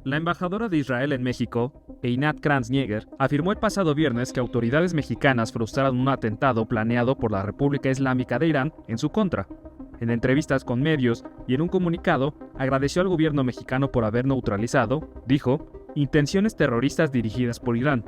La embajadora de Israel en México, Einat Kranz-Nieger, afirmó el pasado viernes que autoridades mexicanas frustraron un atentado planeado por la República Islámica de Irán en su contra. En entrevistas con medios y en un comunicado, agradeció al gobierno mexicano por haber neutralizado, dijo, intenciones terroristas dirigidas por Irán.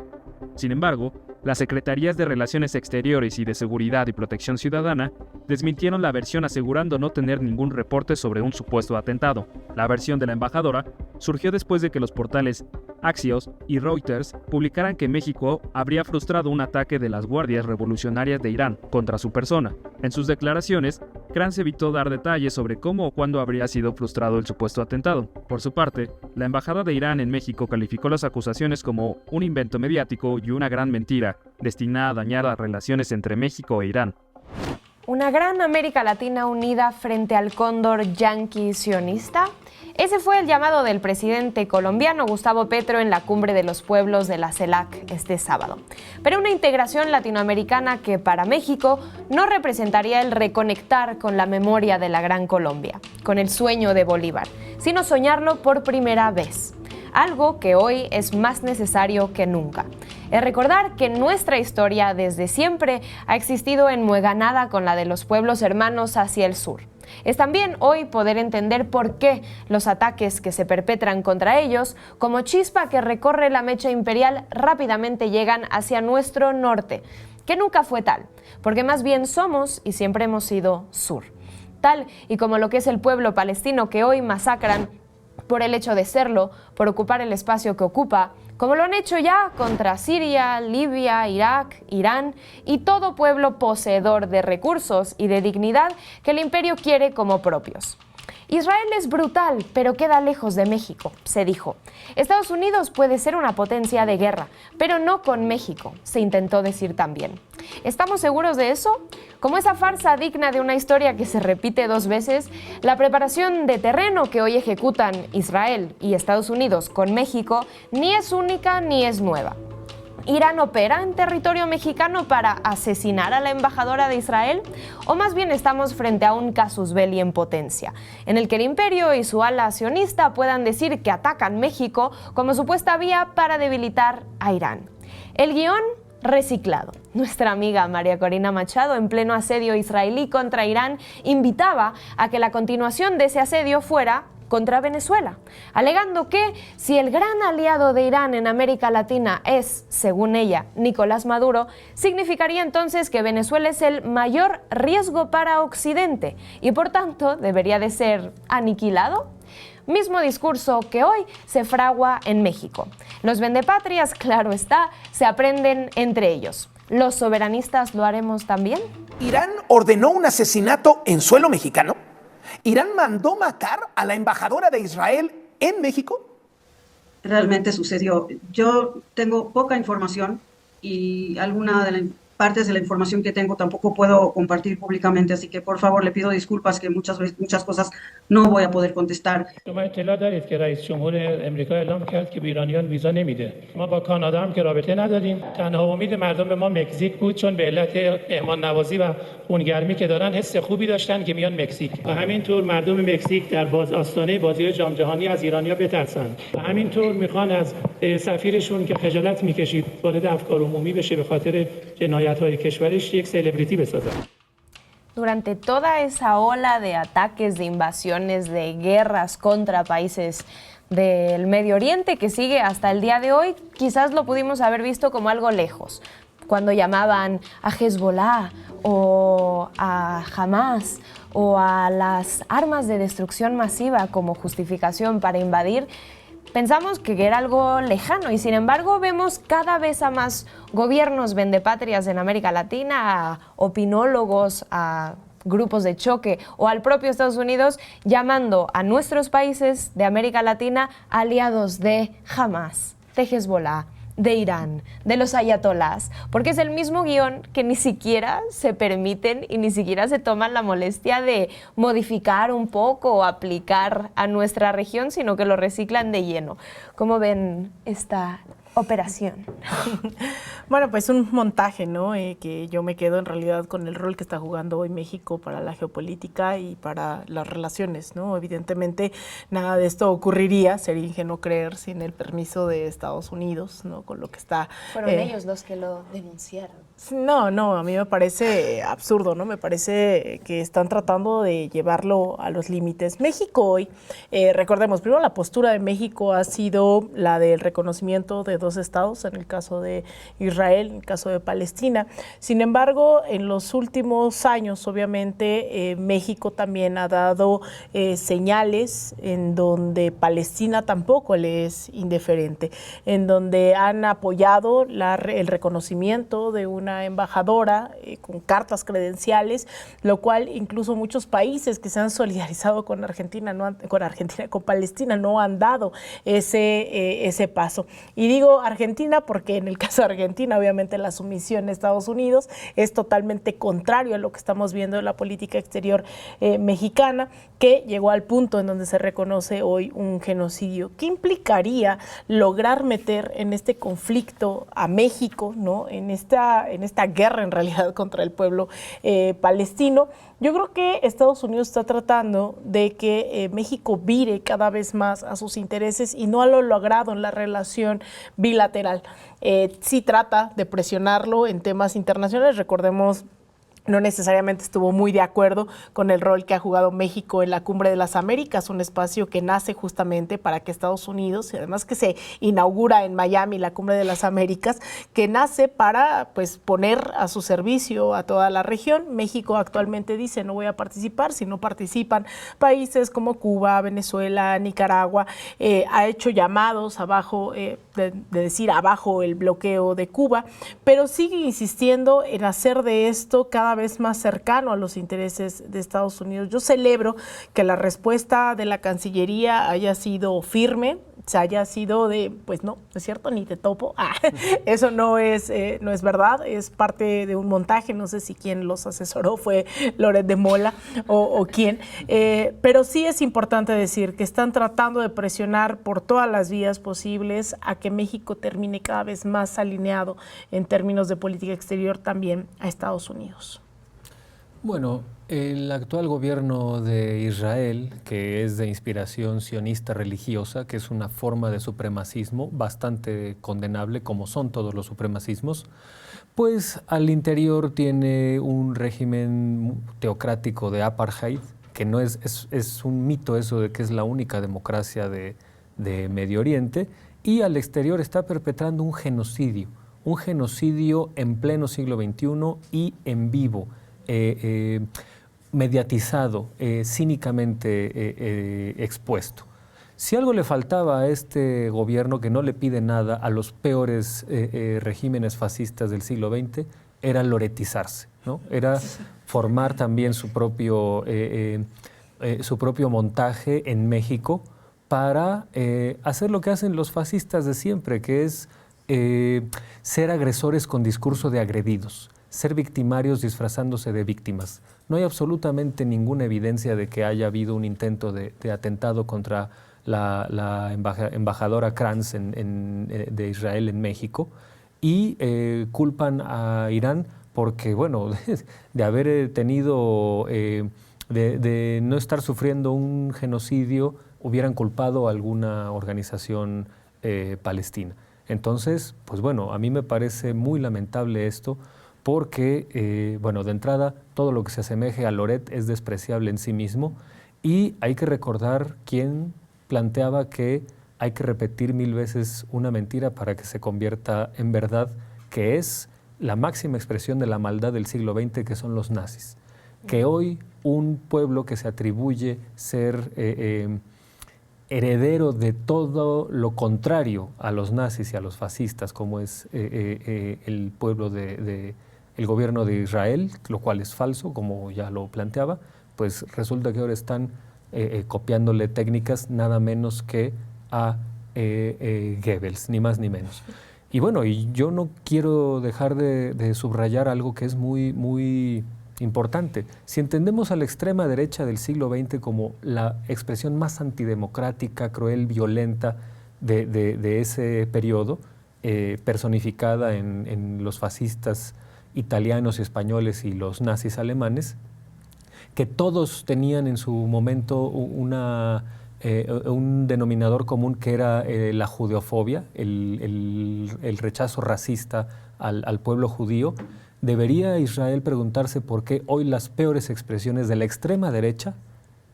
Sin embargo, las Secretarías de Relaciones Exteriores y de Seguridad y Protección Ciudadana desmintieron la versión asegurando no tener ningún reporte sobre un supuesto atentado. La versión de la embajadora surgió después de que los portales Axios y Reuters publicaran que México habría frustrado un ataque de las guardias revolucionarias de Irán contra su persona. En sus declaraciones, Kranz evitó dar detalles sobre cómo o cuándo habría sido frustrado el supuesto atentado. Por su parte, la embajada de Irán en México calificó las acusaciones como un invento mediático y una gran mentira, destinada a dañar las relaciones entre México e Irán. Una gran América Latina unida frente al cóndor yanqui sionista. Ese fue el llamado del presidente colombiano Gustavo Petro en la Cumbre de los Pueblos de la CELAC este sábado. Pero una integración latinoamericana que para México no representaría el reconectar con la memoria de la Gran Colombia, con el sueño de Bolívar, sino soñarlo por primera vez. Algo que hoy es más necesario que nunca. Es recordar que nuestra historia desde siempre ha existido enmueganada con la de los pueblos hermanos hacia el sur. Es también hoy poder entender por qué los ataques que se perpetran contra ellos, como chispa que recorre la mecha imperial, rápidamente llegan hacia nuestro norte, que nunca fue tal, porque más bien somos y siempre hemos sido sur. Tal y como lo que es el pueblo palestino que hoy masacran por el hecho de serlo, por ocupar el espacio que ocupa, como lo han hecho ya contra Siria, Libia, Irak, Irán y todo pueblo poseedor de recursos y de dignidad que el imperio quiere como propios. Israel es brutal, pero queda lejos de México, se dijo. Estados Unidos puede ser una potencia de guerra, pero no con México, se intentó decir también. ¿Estamos seguros de eso? Como esa farsa digna de una historia que se repite dos veces, la preparación de terreno que hoy ejecutan Israel y Estados Unidos con México ni es única ni es nueva. ¿Irán opera en territorio mexicano para asesinar a la embajadora de Israel? ¿O más bien estamos frente a un casus belli en potencia, en el que el imperio y su ala sionista puedan decir que atacan México como supuesta vía para debilitar a Irán? El guión reciclado. Nuestra amiga María Corina Machado, en pleno asedio israelí contra Irán, invitaba a que la continuación de ese asedio fuera contra Venezuela, alegando que si el gran aliado de Irán en América Latina es, según ella, Nicolás Maduro, significaría entonces que Venezuela es el mayor riesgo para Occidente y por tanto debería de ser aniquilado. Mismo discurso que hoy se fragua en México. Los vendepatrias, claro está, se aprenden entre ellos. ¿Los soberanistas lo haremos también? ¿Irán ordenó un asesinato en suelo mexicano? ¿Irán mandó matar a la embajadora de Israel en México? Realmente sucedió. Yo tengo poca información y algunas de las partes de la información que tengo tampoco puedo compartir públicamente, así que por favor le pido disculpas que muchas cosas no voy a poder contestar. شما اطلاع دارید که رئیس جمهور امریکا اعلام کرد که به ایرانیان ویزا نمیده. ما با کانادا هم که رابطه نداریم. تنها امید مردم به ما مکزیک بود چون به علت مهمان نوازی و خونگرمی که دارن حس خوبی داشتن که میان مکزیک. و همینطور مردم مکزیک در آستانه بازی جام جهانی از ایرانیا بترسن. و همینطور میخوان از سفیرشون که خجالت میکشید وارد افکار عمومی بشه به خاطر جنایت‌های کشورش یک سلبریتی بسازن. Durante toda esa ola de ataques, de invasiones, de guerras contra países del Medio Oriente que sigue hasta el día de hoy, quizás lo pudimos haber visto como algo lejos. Cuando llamaban a Hezbollah o a Hamas o a las armas de destrucción masiva como justificación para invadir, pensamos que era algo lejano y sin embargo vemos cada vez a más gobiernos vendepatrias en América Latina, a opinólogos, a grupos de choque o al propio Estados Unidos llamando a nuestros países de América Latina aliados de Hamas, de Hezbollah, de Irán, de los ayatolás, porque es el mismo guión que ni siquiera se permiten y ni siquiera se toman la molestia de modificar un poco o aplicar a nuestra región, sino que lo reciclan de lleno. ¿Cómo ven esta operación? Bueno, pues un montaje, ¿no? Que yo me quedo en realidad con el rol que está jugando hoy México para la geopolítica y para las relaciones, ¿no? Evidentemente nada de esto ocurriría, sería ingenuo creer, sin el permiso de Estados Unidos, ¿no? Con lo que está... Fueron ellos los que lo denunciaron. No, a mí me parece absurdo, ¿no? Me parece que están tratando de llevarlo a los límites. México hoy, recordemos, primero la postura de México ha sido la del reconocimiento de dos estados, en el caso de Israel, en el caso de Palestina. Sin embargo, en los últimos años, obviamente, México también ha dado señales en donde Palestina tampoco le es indiferente, en donde han apoyado el reconocimiento de una embajadora con cartas credenciales, lo cual incluso muchos países que se han solidarizado con Argentina, con Palestina, no han dado ese paso. Y digo Argentina porque en el caso de Argentina, obviamente la sumisión a Estados Unidos es totalmente contrario a lo que estamos viendo en la política exterior mexicana, que llegó al punto en donde se reconoce hoy un genocidio. ¿Qué implicaría lograr meter en este conflicto a México, ¿no? en esta guerra en realidad contra el pueblo palestino? Yo creo que Estados Unidos está tratando de que México vire cada vez más a sus intereses y no a lo logrado en la relación bilateral. Sí trata de presionarlo en temas internacionales. Recordemos, no necesariamente estuvo muy de acuerdo con el rol que ha jugado México en la Cumbre de las Américas, un espacio que nace justamente para que Estados Unidos, y además que se inaugura en Miami la Cumbre de las Américas, que nace para pues poner a su servicio a toda la región. México actualmente dice no voy a participar, si no participan países como Cuba, Venezuela, Nicaragua. Ha hecho llamados abajo, de decir abajo el bloqueo de Cuba, pero sigue insistiendo en hacer de esto cada vez más cercano a los intereses de Estados Unidos. Yo celebro que la respuesta de la Cancillería haya sido firme, se haya sido de, pues no es cierto, ni te topo. Eso no es verdad, es parte de un montaje, no sé si quien los asesoró fue Loret de Mola o quién, pero sí es importante decir que están tratando de presionar por todas las vías posibles a que México termine cada vez más alineado en términos de política exterior también a Estados Unidos. Bueno, el actual gobierno de Israel, que es de inspiración sionista religiosa, que es una forma de supremacismo bastante condenable, como son todos los supremacismos, pues al interior tiene un régimen teocrático de apartheid, que no es un mito eso de que es la única democracia de Medio Oriente, y al exterior está perpetrando un genocidio en pleno siglo XXI y en vivo, mediatizado, cínicamente expuesto. Si algo le faltaba a este gobierno, que no le pide nada a los peores regímenes fascistas del siglo XX, era loretizarse, ¿no? Era formar también su propio montaje en México para hacer lo que hacen los fascistas de siempre, que es ser agresores con discurso de agredidos, ser victimarios disfrazándose de víctimas. No hay absolutamente ninguna evidencia de que haya habido un intento de atentado contra la embajadora Kranz de Israel en México, y culpan a Irán porque, bueno, de haber tenido, de no estar sufriendo un genocidio, hubieran culpado a alguna organización palestina. Entonces, pues bueno, a mí me parece muy lamentable esto, porque, bueno, de entrada, todo lo que se asemeje a Loret es despreciable en sí mismo, y hay que recordar quién planteaba que hay que repetir 1000 veces una mentira para que se convierta en verdad, que es la máxima expresión de la maldad del siglo XX, que son los nazis. Que hoy un pueblo que se atribuye ser heredero de todo lo contrario a los nazis y a los fascistas, como es el pueblo el gobierno de Israel, lo cual es falso, como ya lo planteaba, pues resulta que ahora están copiándole técnicas nada menos que a Goebbels, ni más ni menos. Y bueno, y yo no quiero dejar de subrayar algo que es muy, muy importante. Si entendemos a la extrema derecha del siglo XX como la expresión más antidemocrática, cruel, violenta de ese periodo, personificada en los fascistas italianos y españoles y los nazis alemanes, que todos tenían en su momento un denominador común que era la judeofobia, el rechazo racista al pueblo judío. ¿Debería Israel preguntarse por qué hoy las peores expresiones de la extrema derecha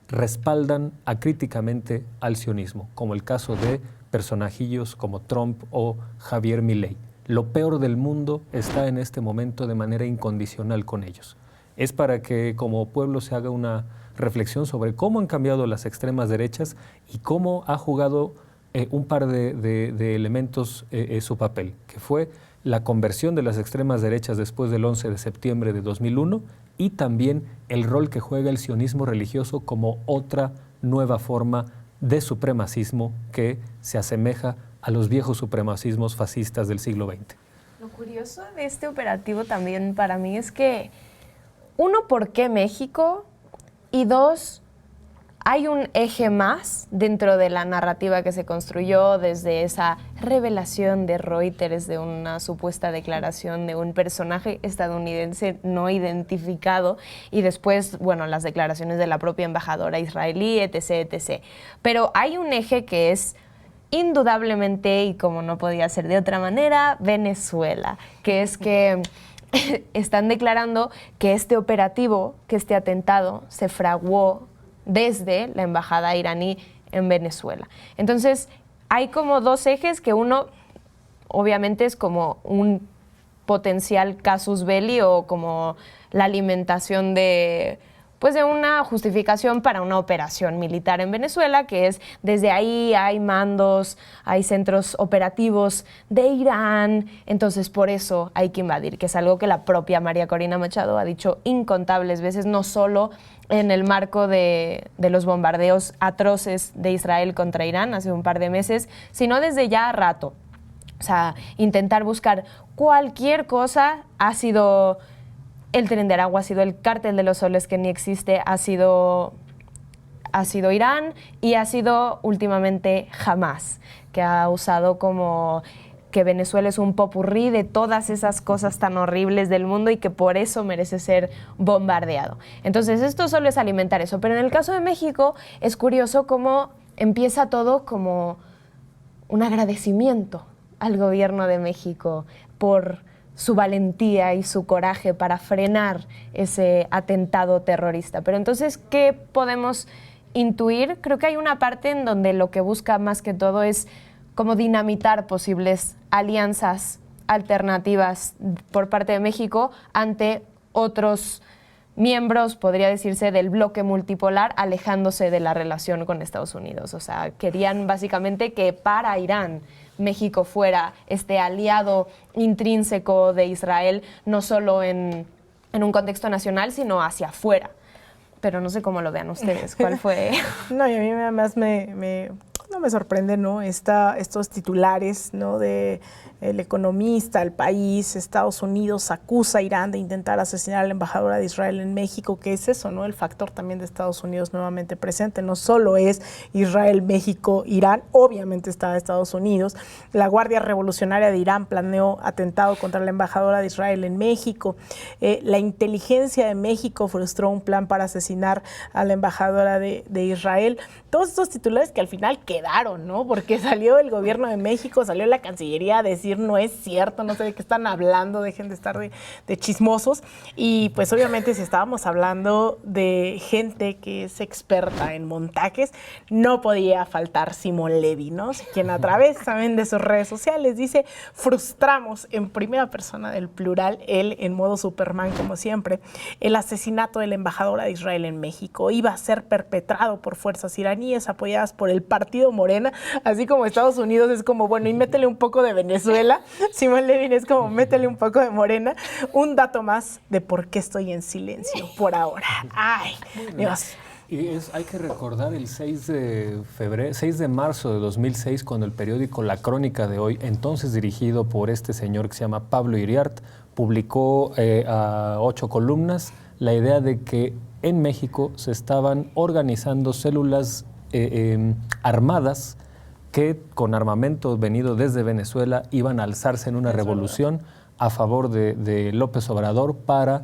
respaldan acríticamente al sionismo, como el caso de personajillos como Trump o Javier Milei? Lo peor del mundo está en este momento de manera incondicional con ellos. Es para que como pueblo se haga una reflexión sobre cómo han cambiado las extremas derechas y cómo ha jugado un par de elementos su papel, que fue la conversión de las extremas derechas después del 11 de septiembre de 2001 y también el rol que juega el sionismo religioso como otra nueva forma de supremacismo que se asemeja a los viejos supremacismos fascistas del siglo XX. Lo curioso de este operativo también para mí es que, uno, ¿por qué México? Y dos, hay un eje más dentro de la narrativa que se construyó desde esa revelación de Reuters de una supuesta declaración de un personaje estadounidense no identificado y después, bueno, las declaraciones de la propia embajadora israelí, etc., etc. Pero hay un eje que es indudablemente, y como no podía ser de otra manera, Venezuela, que es que están declarando que este operativo, que este atentado se fraguó desde la embajada iraní en Venezuela. Entonces, hay como dos ejes, que uno obviamente es como un potencial casus belli o como la alimentación de una justificación para una operación militar en Venezuela, que es desde ahí hay mandos, hay centros operativos de Irán, entonces por eso hay que invadir, que es algo que la propia María Corina Machado ha dicho incontables veces, no solo en el marco de los bombardeos atroces de Israel contra Irán hace un par de meses, sino desde ya rato. O sea, intentar buscar cualquier cosa ha sido el Tren de Aragua, ha sido el Cártel de los Soles, que ni existe, ha sido Irán, y ha sido últimamente Hamás, que ha usado como que Venezuela es un popurrí de todas esas cosas tan horribles del mundo y que por eso merece ser bombardeado. Entonces, esto solo es alimentar eso. Pero en el caso de México es curioso cómo empieza todo como un agradecimiento al gobierno de México por su valentía y su coraje para frenar ese atentado terrorista. Pero entonces, ¿qué podemos intuir? Creo que hay una parte en donde lo que busca más que todo es como dinamitar posibles alianzas alternativas por parte de México ante otros miembros, podría decirse, del bloque multipolar, alejándose de la relación con Estados Unidos. O sea, querían básicamente que para Irán México fuera este aliado intrínseco de Israel, no solo en un contexto nacional, sino hacia afuera. Pero no sé cómo lo vean ustedes. ¿Cuál fue? No, y a mí además no me sorprende, ¿no? Estos titulares, ¿no? De El Economista, El País, Estados Unidos acusa a Irán de intentar asesinar a la embajadora de Israel en México. ¿Qué es eso, no? El factor también de Estados Unidos nuevamente presente. No solo es Israel, México, Irán, obviamente está Estados Unidos. La Guardia Revolucionaria de Irán planeó atentado contra la embajadora de Israel en México. La inteligencia de México frustró un plan para asesinar a la embajadora de Israel. Todos estos titulares que al final quedaron, ¿no? Porque salió el gobierno de México, salió la Cancillería a decir no es cierto, no sé de qué están hablando, dejen de estar de chismosos. Y pues obviamente si estábamos hablando de gente que es experta en montajes, no podía faltar Simón Levy, ¿no? Quien a través también de sus redes sociales dice: frustramos en primera persona del plural, él en modo Superman como siempre, el asesinato de la embajadora de Israel en México. Iba a ser perpetrado por fuerzas iraníes apoyadas por el partido Morena, así como Estados Unidos es como, bueno, y métele un poco de Venezuela. Simón Levy es como, métele un poco de Morena. Un dato más de por qué estoy en silencio por ahora. Ay, Dios. Y hay que recordar el 6 de marzo de 2006, cuando el periódico La Crónica de Hoy, entonces dirigido por este señor que se llama Pablo Iriart, publicó a 8 columnas la idea de que en México se estaban organizando células armadas que con armamento venido desde Venezuela iban a alzarse en una revolución a favor de López Obrador para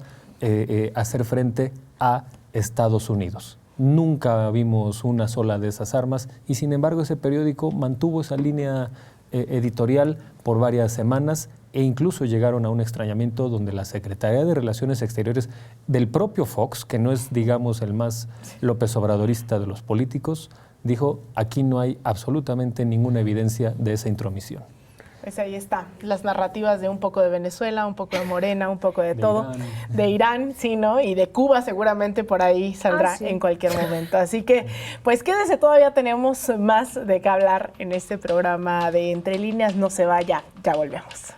hacer frente a Estados Unidos. Nunca vimos una sola de esas armas y sin embargo ese periódico mantuvo esa línea editorial por varias semanas e incluso llegaron a un extrañamiento donde la Secretaría de Relaciones Exteriores del propio Fox, que no es, digamos, el más López Obradorista de los políticos, dijo, aquí no hay absolutamente ninguna evidencia de esa intromisión. Pues ahí está, las narrativas de un poco de Venezuela, un poco de Morena, un poco de todo, Irán. De Irán, sí, ¿no? Y de Cuba seguramente por ahí saldrá en cualquier momento. Así que, pues quédese, todavía tenemos más de qué hablar en este programa de Entre Líneas. No se vaya, ya volvemos.